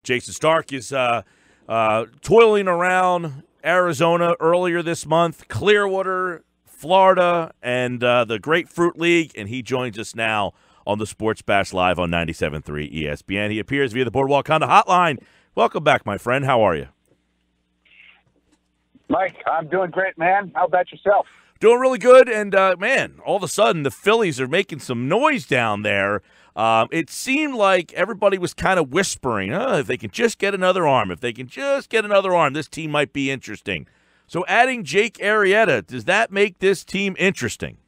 Jayson Stark is toiling around Arizona earlier this month, Clearwater, Florida, and the Grapefruit League, and he joins us now on the Sports Bash Live on 97.3 ESPN. He appears via the Boardwalk Honda Hotline. Welcome back, my friend. How are you? Mike, I'm doing great, man. How about yourself? Doing really good, and, man, all of a sudden the Phillies are making some noise down there. It seemed like everybody was kind of whispering, if they can just get another arm, this team might be interesting. So adding Jake Arrieta, does that make this team interesting?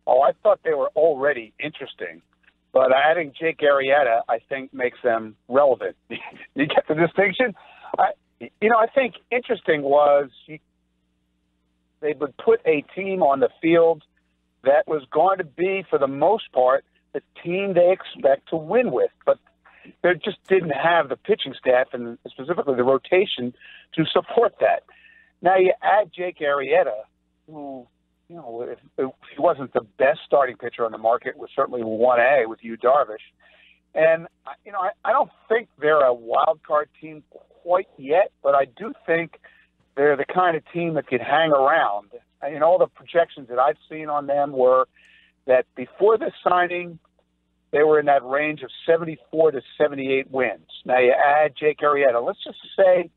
Oh, I thought they were already interesting, but adding Jake Arrieta, I think, makes them relevant. You get the distinction? I think interesting was they would put a team on the field that was going to be, for the most part, the team they expect to win with. But they just didn't have the pitching staff and specifically the rotation to support that. Now you add Jake Arrieta, who, if he wasn't the best starting pitcher on the market, was certainly 1A with Yu Darvish. And, I don't think they're a wild card team quite yet, but I do think they're the kind of team that could hang around. And all the projections that I've seen on them were that before this signing, they were in that range of 74 to 78 wins. Now you add Jake Arrieta. Let's just say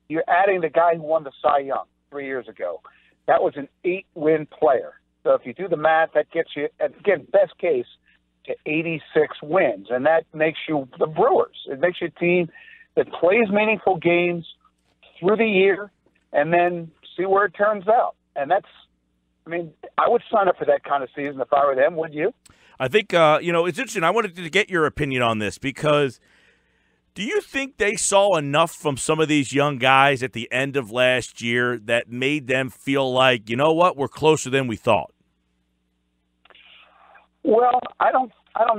you're adding the guy who won the Cy Young 3 years ago. That was an 8-win player. So if you do the math, that gets you, again, best case, to 86 wins. And that makes you the Brewers. It makes you a team that plays meaningful games through the year and then see where it turns out. And I would sign up for that kind of season if I were them, would you? I think, it's interesting. I wanted to get your opinion on this because do you think they saw enough from some of these young guys at the end of last year that made them feel like, you know what, we're closer than we thought? Well, I don't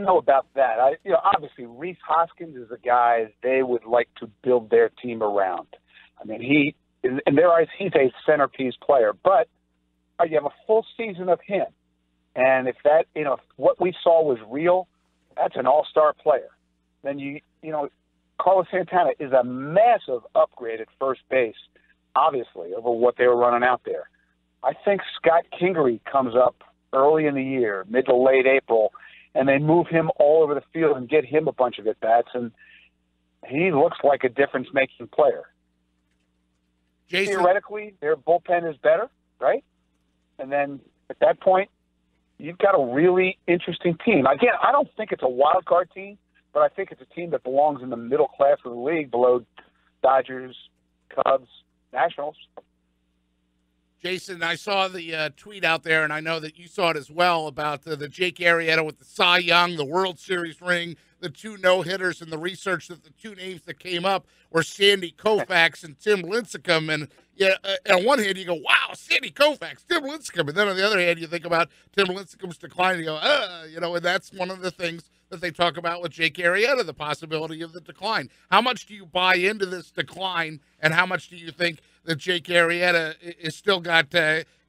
know about that. Obviously, Reese Hoskins is a guy they would like to build their team around. I mean, in their eyes, he's a centerpiece player. But you have a full season of him, and if that, if what we saw was real, that's an all-star player. Then Carlos Santana is a massive upgrade at first base, obviously, over what they were running out there. I think Scott Kingery comes up early in the year, mid to late April, and they move him all over the field and get him a bunch of at-bats, and he looks like a difference-making player. Jayson, theoretically, their bullpen is better, right? And then at that point, you've got a really interesting team. Again, I don't think it's a wild card team, but I think it's a team that belongs in the middle class of the league below Dodgers, Cubs, Nationals. Jayson, I saw the tweet out there, and I know that you saw it as well, about the Jake Arrieta with the Cy Young, the World Series ring, the 2 no-hitters, and the research that the 2 names that came up were Sandy Koufax and Tim Lincecum. And on one hand, you go, wow, Sandy Koufax, Tim Lincecum. And then on the other hand, you think about Tim Lincecum's decline, and you go, and that's one of the things that they talk about with Jake Arrieta, the possibility of the decline. How much do you buy into this decline, and how much do you think that Jake Arrieta is still got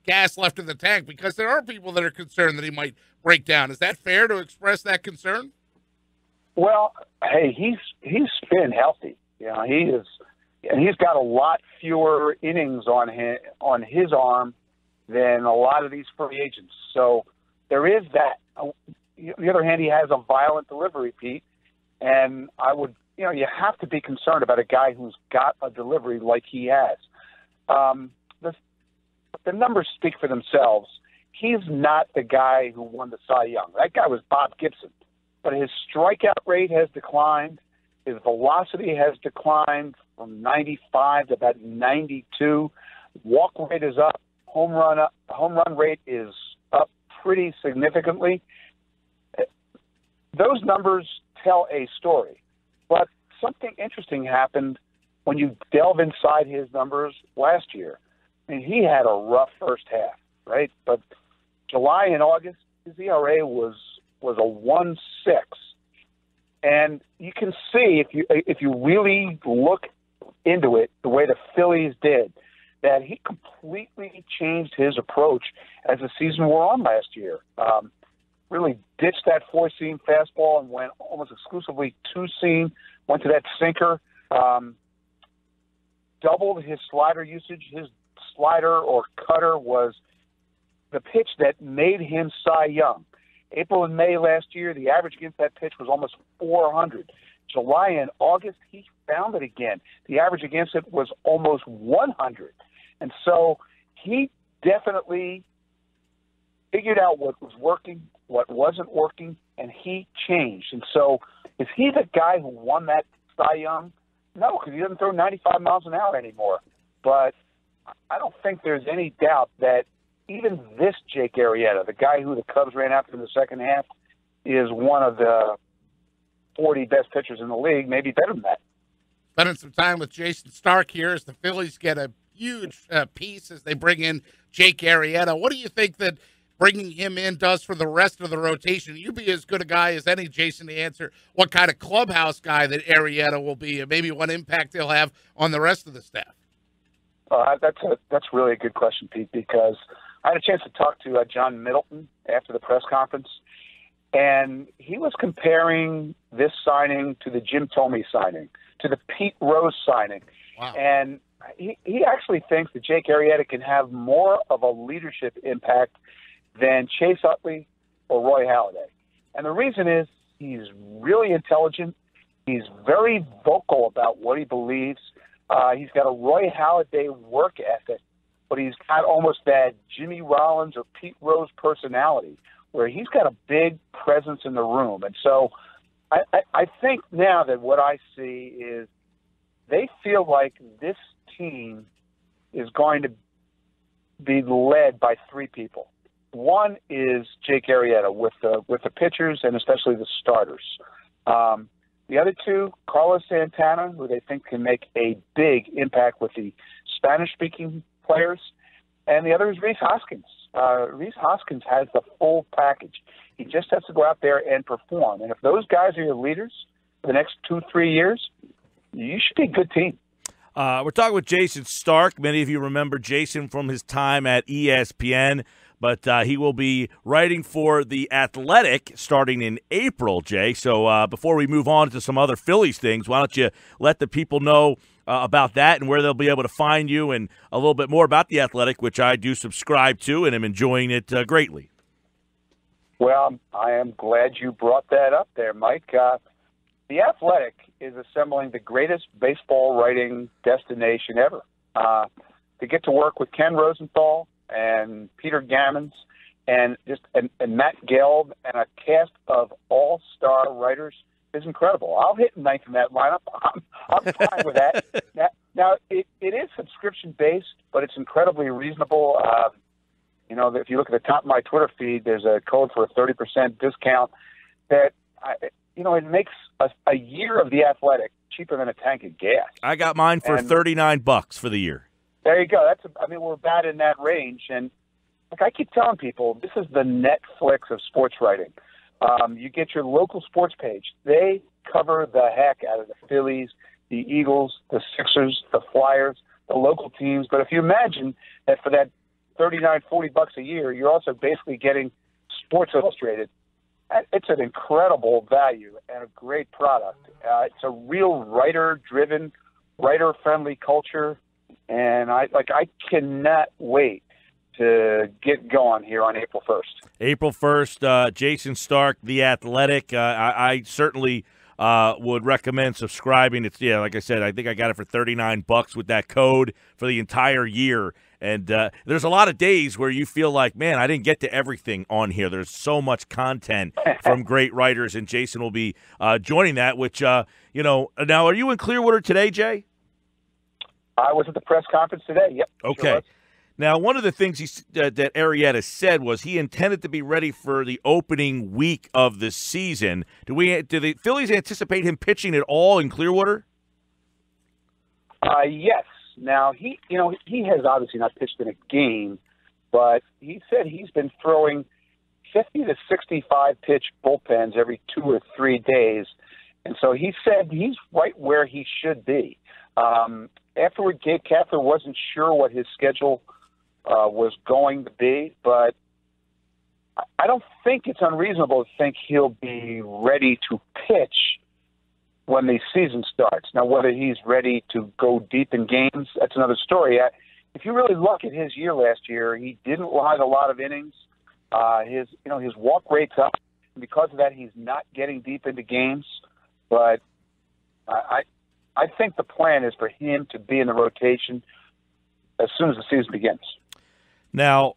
gas left in the tank? Because there are people that are concerned that he might break down. Is that fair to express that concern? Well, hey, he's been healthy. He's got a lot fewer innings on his arm than a lot of these free agents. So there is that. On the other hand, he has a violent delivery, Pete, and I would, you have to be concerned about a guy who's got a delivery like he has. The numbers speak for themselves. He's not the guy who won the Cy Young. That guy was Bob Gibson. But his strikeout rate has declined. His velocity has declined from 95 to about 92. Walk rate is up. Home run rate is up pretty significantly. Those numbers tell a story. But something interesting happened when you delve inside his numbers last year. I mean, he had a rough first half, right? But July and August, his ERA was a 1.6, and you can see if you really look into it the way the Phillies did, that he completely changed his approach as the season wore on last year. Really ditched that 4-seam fastball and went almost exclusively 2-seam went to that sinker, doubled his slider usage. His slider or cutter was the pitch that made him Cy Young. April and May last year, the average against that pitch was almost 400. July and August, he found it again. The average against it was almost 100. And so he definitely figured out what was working, what wasn't working, and he changed. And so is he the guy who won that Cy Young? No, because he doesn't throw 95 miles an hour anymore. But I don't think there's any doubt that even this Jake Arrieta, the guy who the Cubs ran after in the second half, is one of the 40 best pitchers in the league, maybe better than that. Spending some time with Jayson Stark here as the Phillies get a huge piece as they bring in Jake Arrieta. What do you think that bringing him in does for the rest of the rotation? You'd be as good a guy as any, Jason, to answer what kind of clubhouse guy that Arrieta will be and maybe what impact he'll have on the rest of the staff. That's really a good question, Pete, because I had a chance to talk to John Middleton after the press conference, and he was comparing this signing to the Jim Thome signing, to the Pete Rose signing. Wow. And he actually thinks that Jake Arrieta can have more of a leadership impact than Chase Utley or Roy Halladay. And the reason is he's really intelligent. He's very vocal about what he believes. He's got a Roy Halladay work ethic, but he's got almost that Jimmy Rollins or Pete Rose personality where he's got a big presence in the room. And so I think now that what I see is they feel like this team is going to be led by three people. One is Jake Arrieta with the pitchers and especially the starters. The other two, Carlos Santana, who they think can make a big impact with the Spanish-speaking players, and the other is Rhys Hoskins. Rhys Hoskins has the full package. He just has to go out there and perform. And if those guys are your leaders for the next 2-3 years, you should be a good team. We're talking with Jayson Stark. Many of you remember Jayson from his time at ESPN, but he will be writing for The Athletic starting in April, Jay. So before we move on to some other Phillies things, why don't you let the people know about that and where they'll be able to find you and a little bit more about The Athletic, which I do subscribe to and am enjoying it greatly. Well, I am glad you brought that up there, Mike. The Athletic is assembling the greatest baseball writing destination ever. To get to work with Ken Rosenthal and Peter Gammons and Matt Gelb and a cast of all-star writers is incredible. I'll hit ninth in that lineup. I'm fine with that. Now it is subscription-based, but it's incredibly reasonable. If you look at the top of my Twitter feed, there's a code for a 30% discount that it makes a year of The Athletic cheaper than a tank of gas. I got mine for $39 for the year. There you go. We're about in that range. And like I keep telling people, this is the Netflix of sports writing. You get your local sports page. They cover the heck out of the Phillies, the Eagles, the Sixers, the Flyers, the local teams. But if you imagine that for that $39-40 a year, you're also basically getting Sports Illustrated. It's an incredible value and a great product. It's a real writer-driven, writer-friendly culture, and I cannot wait to get going here on April 1st. April 1st, Jayson Stark, The Athletic. I certainly would recommend subscribing. It's like I said, I think I got it for $39 with that code for the entire year. And there's a lot of days where you feel like, man, I didn't get to everything on here. There's so much content from great writers, and Jayson will be joining that, which, now are you in Clearwater today, Jay? I was at the press conference today, yep. Okay. Sure was. Now, one of the things that Arrieta said was he intended to be ready for the opening week of the season. Do the Phillies anticipate him pitching at all in Clearwater? Yes. Now, he has obviously not pitched in a game, but he said he's been throwing 50 to 65 pitch bullpens every 2 or 3 days. And so he said he's right where he should be. Afterward, Gabe Kapler wasn't sure what his schedule was going to be, but I don't think it's unreasonable to think he'll be ready to pitch when the season starts. Now, whether he's ready to go deep in games, that's another story. If you really look at his year last year, he didn't log a lot of innings. His walk rate's up. And because of that, he's not getting deep into games. But I think the plan is for him to be in the rotation as soon as the season begins. Now,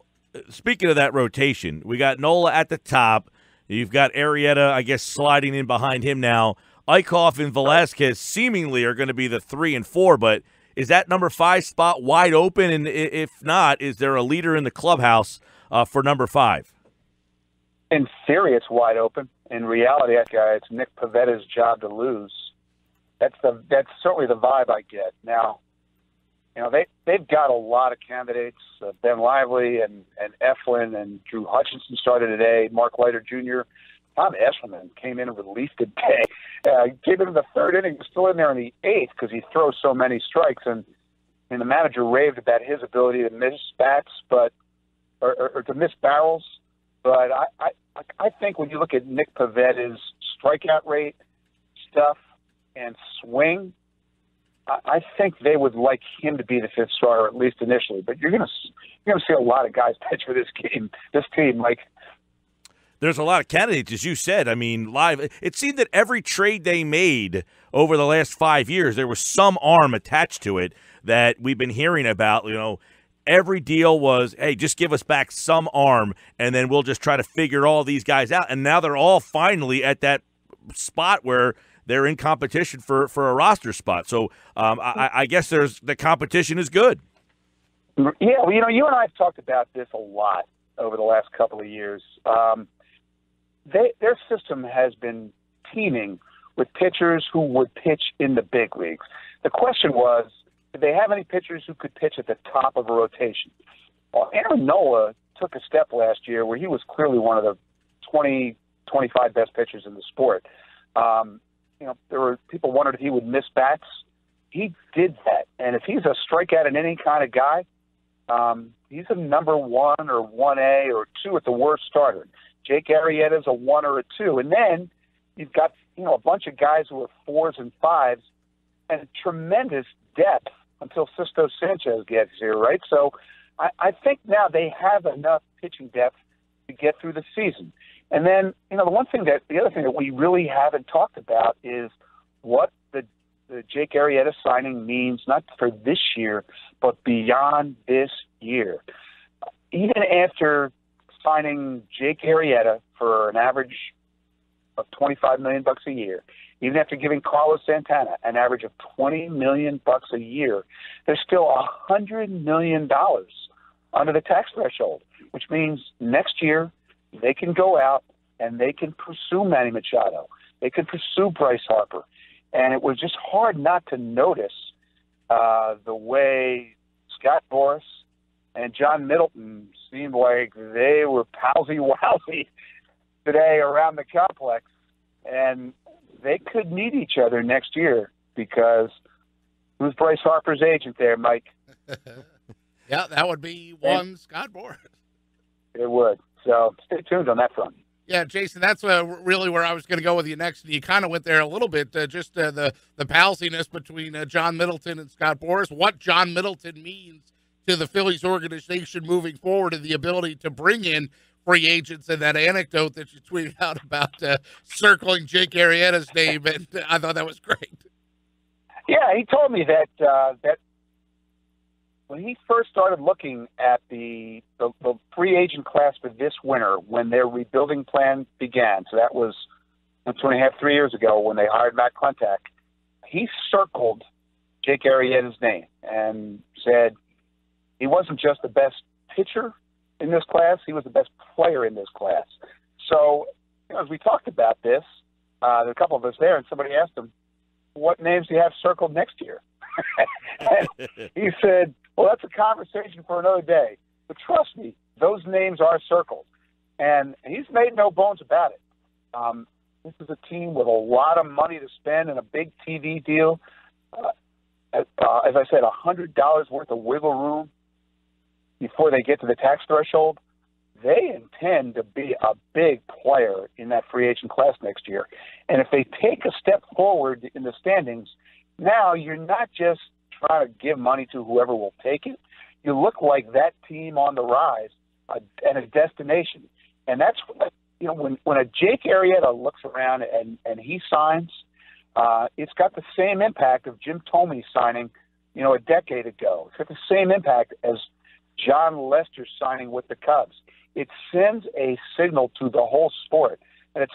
speaking of that rotation, we got Nola at the top. You've got Arrieta, I guess, sliding in behind him now. Eichhoff and Velasquez seemingly are going to be the 3 and 4, but is that number 5 spot wide open? And if not, is there a leader in the clubhouse for number 5? In theory, it's wide open. In reality, it's Nick Pavetta's job to lose. That's certainly the vibe I get. Now, they've got a lot of candidates. Ben Lively and Eflin and Drew Hutchinson started today. Mark Leiter Jr. Tom Eshelman came in and relieved today. Came in the third inning, was still in there in the eighth because he throws so many strikes. And the manager raved about his ability to miss bats, or to miss barrels. But I think when you look at Nick Pavetta's strikeout rate, stuff, and swing, I think they would like him to be the 5th starter, at least initially. But you're gonna see a lot of guys pitch for this team, Mike. There's a lot of candidates, as you said. I mean, it seemed that every trade they made over the last 5 years, there was some arm attached to it that we've been hearing about. Every deal was, hey, just give us back some arm, and then we'll just try to figure all these guys out. And now they're all finally at that spot where they're in competition for a roster spot. So I guess the competition is good. Yeah, well, you and I have talked about this a lot over the last couple of years. Their system has been teeming with pitchers who would pitch in the big leagues. The question was, did they have any pitchers who could pitch at the top of a rotation? Well, Aaron Nola took a step last year where he was clearly one of the 20, 25 best pitchers in the sport. There were people wondered if he would miss bats. He did that. And if he's a strikeout in any kind of guy, he's a number 1 or 1A or 2 at the worst starter. Jake Arrieta is a 1 or a 2. And then you've got, a bunch of guys who are 4s and 5s and tremendous depth until Sisto Sanchez gets here, right? So I think now they have enough pitching depth to get through the season. And then, the other thing that we really haven't talked about is what the Jake Arrieta signing means, not for this year, but beyond this year. Even after signing Jake Arrieta for an average of $25 million a year, even after giving Carlos Santana an average of $20 million a year, there's still $100 million under the tax threshold, which means next year they can go out and they can pursue Manny Machado. They can pursue Bryce Harper. And it was just hard not to notice the way Scott Boras and John Middleton seemed like they were palsy-wowsy today around the complex. And they could meet each other next year because who's Bryce Harper's agent there, Mike? Yeah, that would be one Scott Boras. It would. So stay tuned on that front. Yeah, Jayson, that's really where I was going to go with you next. You kind of went there a little bit, just the palsiness between John Middleton and Scott Boras, what John Middleton means to the Phillies organization moving forward, and the ability to bring in free agents, and that anecdote that you tweeted out about circling Jake Arrieta's name, and I thought that was great. Yeah, he told me that when he first started looking at the free agent class for this winter, when their rebuilding plan began, so that was 2.5, 3 years ago when they hired Matt Klentak, he circled Jake Arrieta's name and said he wasn't just the best pitcher in this class, he was the best player in this class. So, as we talked about this, there were a couple of us there, and somebody asked him, what names do you have circled next year? And he said, well, that's a conversation for another day. But trust me, those names are circled. And he's made no bones about it. This is a team with a lot of money to spend and a big TV deal. As I said, $100 worth of wiggle room before they get to the tax threshold. they intend to be a big player in that free agent class next year. And if they take a step forward in the standings, now you're not just trying to give money to whoever will take it. You look like that team on the rise and a destination. And that's what, when a Jake Arrieta looks around and he signs, it's got the same impact of Jim Thome signing, a decade ago. It's got the same impact as John Lester signing with the Cubs. It sends a signal to the whole sport that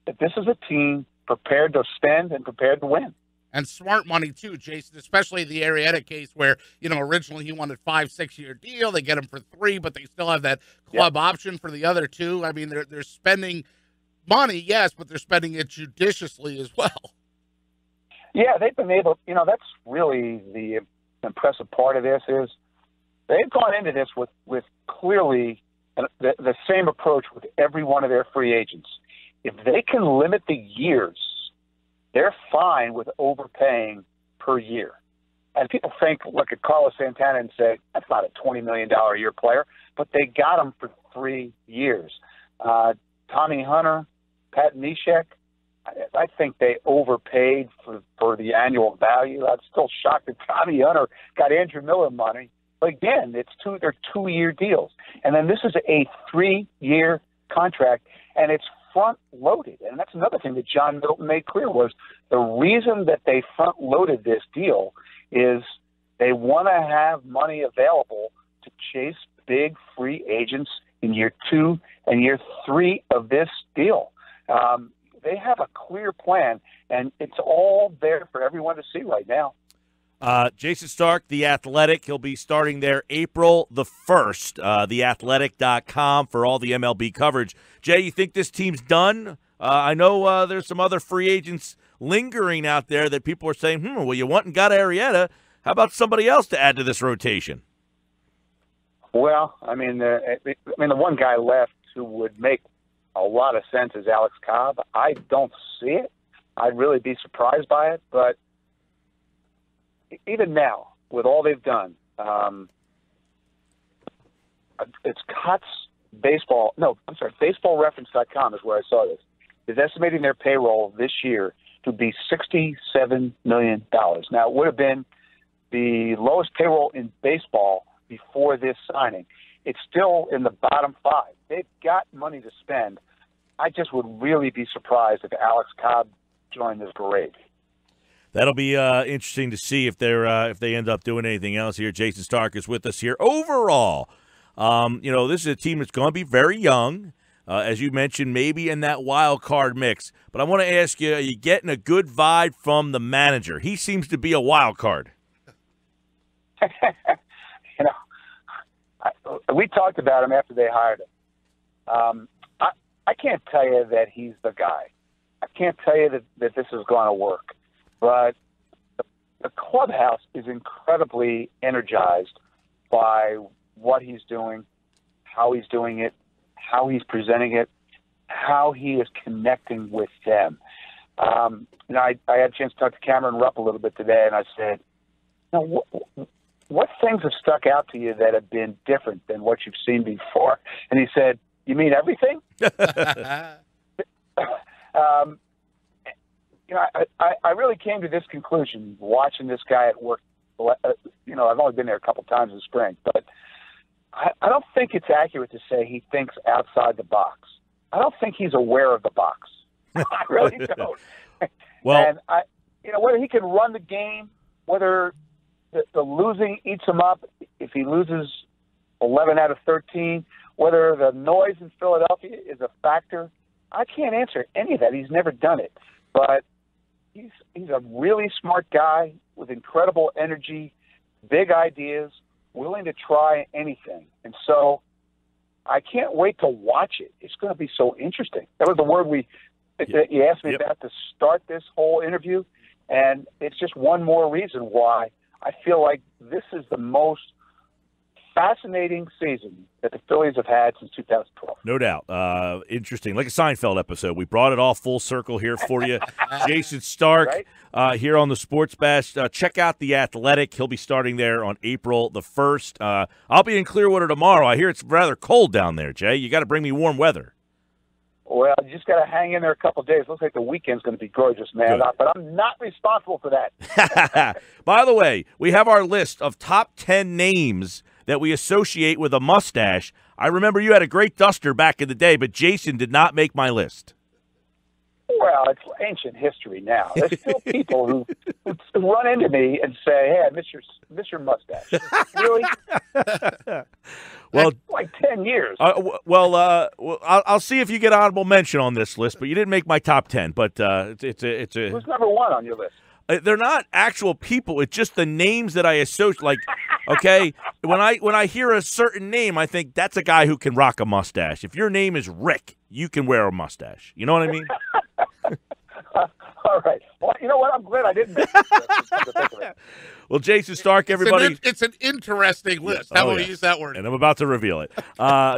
this is a team prepared to spend and prepared to win. And smart money too, Jayson, especially the Arrieta case where, originally he wanted 5-6 year deal. They get him for 3, but they still have that club option for the other 2. I mean, they're spending money, yes, but they're spending it judiciously as well. Yeah, they've been able, that's really the impressive part of this is they've gone into this with clearly the same approach with every one of their free agents. If they can limit the years, they're fine with overpaying per year. And people look at Carlos Santana and say, that's not a $20 million a year player, but they got him for 3 years. Tommy Hunter, Pat Neshek, I think they overpaid for the annual value. I'm still shocked that Tommy Hunter got Andrew Miller money. But again, they're 2-year deals. And then this is a 3-year contract, and it's front-loaded. And that's another thing that John Milton made clear was the reason that they front-loaded this deal is they want to have money available to chase big free agents in year 2 and year 3 of this deal. They have a clear plan, and it's all there for everyone to see right now. Jayson Stark, The Athletic. He'll be starting there April the 1st, theathletic.com for all the MLB coverage. Jay, you think this team's done? I know there's some other free agents lingering out there that people are saying, well, you went and got Arrieta. How about somebody else to add to this rotation? Well, the one guy left who would make a lot of sense is Alex Cobb. I don't see it. I'd really be surprised by it, but even now, with all they've done, it's Cots Baseball. No, I'm sorry, BaseballReference.com is where I saw this. Is estimating their payroll this year to be $67 million. Now, it would have been the lowest payroll in baseball before this signing. It's still in the bottom 5. They've got money to spend. I just would really be surprised if Alex Cobb joined this parade. That'll be interesting to see if they end up doing anything else here. Jayson Stark is with us here. Overall, this is a team that's going to be very young, as you mentioned, maybe in that wild card mix. But I want to ask you, are you getting a good vibe from the manager? He seems to be a wild card. We talked about him after they hired him. I can't tell you that he's the guy. I can't tell you that this is going to work. But the clubhouse is incredibly energized by what he's doing, how he's doing it, how he's presenting it, how he is connecting with them. I had a chance to talk to Cameron Rupp a little bit today, and I said, what things have stuck out to you that have been different than what you've seen before? And he said, you mean everything? I really came to this conclusion watching this guy at work. I've only been there a couple times in spring, but I don't think it's accurate to say he thinks outside the box. I don't think he's aware of the box. I really don't. Well, and whether he can run the game, whether the losing eats him up, if he loses 11 out of 13, whether the noise in Philadelphia is a factor, I can't answer any of that. He's never done it. But he's a really smart guy with incredible energy, big ideas, willing to try anything. And so I can't wait to watch it. It's going to be so interesting. That was the word that you asked me about to start this whole interview. And it's just one more reason why I feel like this is the most fascinating season that the Phillies have had since 2012. No doubt. Interesting. Like a Seinfeld episode. We brought it all full circle here for you. Jayson Stark here on the Sports Bash. Check out The Athletic. He'll be starting there on April the 1st. I'll be in Clearwater tomorrow. I hear it's rather cold down there, Jay. You got to bring me warm weather. Well, you just got to hang in there a couple of days. Looks like the weekend's going to be gorgeous, man. But I'm not responsible for that. By the way, we have our list of top 10 names that we associate with a mustache. I remember you had a great duster back in the day, but Jayson did not make my list. Well, it's ancient history now. There's still people who run into me and say, "Hey, I miss your mustache." Really? Well, like 10 years. I'll see if you get honorable mention on this list, but you didn't make my top 10. But it's a. Who's number one on your list? They're not actual people. It's just the names that I associate. Like, okay, when I hear a certain name, I think that's a guy who can rock a mustache. If your name is Rick, you can wear a mustache. You know what I mean? All right. Well, you know what? I'm glad I didn't make it. Well, Jayson Stark, everybody. It's an interesting list. How about we use that word? And I'm about to reveal it.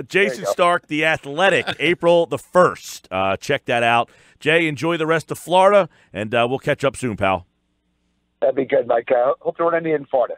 Jayson Stark, The Athletic, April the 1st. Check that out. Jay, enjoy the rest of Florida, and we'll catch up soon, pal. That'd be good, Mike. Hope to run into you in Florida.